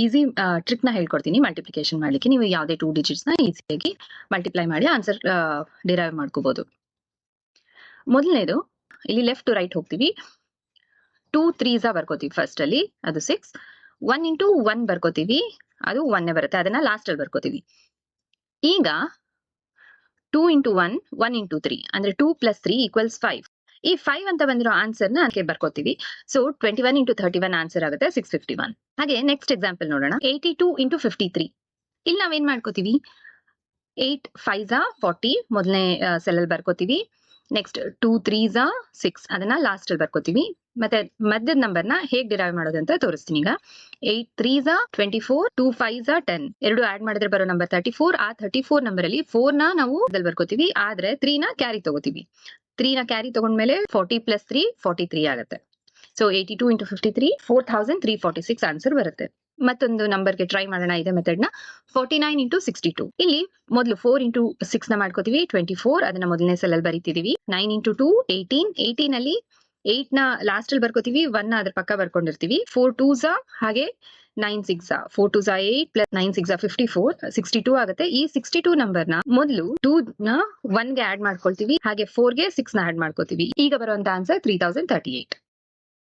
Easy trick ನ ಹೇಳ್ಕೊಡ್ತೀನಿ multiplication ಮಾಡ್ಲಿಕ್ಕೆ. ನೀವು ಯಾವುದೇ 2 ಡಿಜಿಟ್ಸ್ ನ ಈಸಿಯಾಗಿ ಮಲ್ಟಿಪ್ಲೈ ಮಾಡಿ ಆನ್ಸರ್ ಡಿರೈವ್ ಮಾಡ್ಕೋಬಹುದು. ಮೊದಲನೇದು ಇಲ್ಲಿ ಲೆಫ್ಟ್ ಟು ರೈಟ್ ಹೋಗ್ತೀವಿ. 2 3s ಬರ್ಕೋತೀವಿ ಫಸ್ಟ್ ಅಲ್ಲಿ, ಅದು 6. 1 into 1 ಬರ್ಕೋತೀವಿ, ಅದು 1 ಬರುತ್ತೆ, ಅದನ್ನ ಲಾಸ್ಟ್ ಅಲ್ಲಿ ಬರ್ಕೋತೀವಿ. ಈಗ 2 into 1 1 into 3 ಅಂದ್ರೆ 2 plus 3 equals 5. ಈ 5 ಅಂತ ಬಂದಿರೋ ಆನ್ಸರ್ ನ ಬರ್ಕೋತೀವಿ. ಸೊ 21 into 31 ಆನ್ಸರ್ ಆಗುತ್ತೆ 651. ಹಾಗೆ ನೆಕ್ಸ್ಟ್ ಎಕ್ಸಾಂಪಲ್ ನೋಡೋಣ. 82 into 53. ಇಲ್ಲಿ ನಾವೇನ್ ಮಾಡ್ಕೋತೀವಿ, 8 5s 40 ಮೊದಲನೇ ಸೆಲ್ ಅಲ್ಲಿ ಬರ್ಕೋತೀವಿ. ನೆಕ್ಸ್ಟ್ 2 3s 6 ಅದನ್ನ ಲಾಸ್ಟ್ ಅಲ್ಲಿ ಬರ್ಕೋತೀವಿ. ಮತ್ತೆ ಮಧ್ಯದ ನಂಬರ್ ನ ಹೇಗ್ ಡಿರೈವ್ ಮಾಡೋದು ಅಂತ ತೋರಿಸ್ತೀನಿ ಈಗ. 8 3s 24, 2 5s 10 ಎರಡು ಆಡ್ ಮಾಡಿದ್ರೆ ಬರೋ ನಂಬರ್ 34. ಆ 34 ನಂಬರ್ ಅಲ್ಲಿ 4 ನ ನಾವು ಬರ್ಕೋತೀವಿ, ಆದ್ರೆ 3 ನ ಕ್ಯಾರಿ ತಗೋತೀವಿ. 3 ನ ಕ್ಯಾರಿ ತಗೊಂಡ್ಮೇಲೆ 40 plus 3 43 ಆಗುತ್ತೆ. ಸೊ 82 into 53 4346 ಆನ್ಸರ್ ಬರುತ್ತೆ. ಮತ್ತೊಂದು ನಂಬರ್ಗೆ ಟ್ರೈ ಮಾಡೋಣ ಇದೇ ಮೆಥಡ್ ನ. 49 into 62. ಇಲ್ಲಿ ಮೊದಲು 4 into 6 ನ ಮಾಡ್ಕೋತೀವಿ, 24 ಅದನ್ನ ಮೊದಲನೇ ಸೆಲ್ ಅಲ್ಲಿ ಬರೀತಿದೀವಿ. 9 into 2 18. 18 ಅಲ್ಲಿ 8 ನ ಲಾಸ್ಟ್ ಅಲ್ಲಿ ಬರ್ಕೋತೀವಿ, 1 ನ ಅದ್ರ ಪಕ್ಕ ಬರ್ಕೊಂಡಿರ್ತೀವಿ. 4 2s ಹಾಗೆ 9 6 4 2s 8 plus 9 6 54 62 ಆಗುತ್ತೆ. ಈ 62 ನಂಬರ್ ನ ಮೊದಲು 2 ನ 1 ಗೆ ಆಡ್ ಮಾಡ್ಕೊಳ್ತೀವಿ, ಹಾಗೆ 4 ಗೆ 6 ನ ಆಡ್ ಮಾಡ್ಕೋತೀವಿ. ಈಗ ಬರುವಂತ ಆನ್ಸರ್ 3038.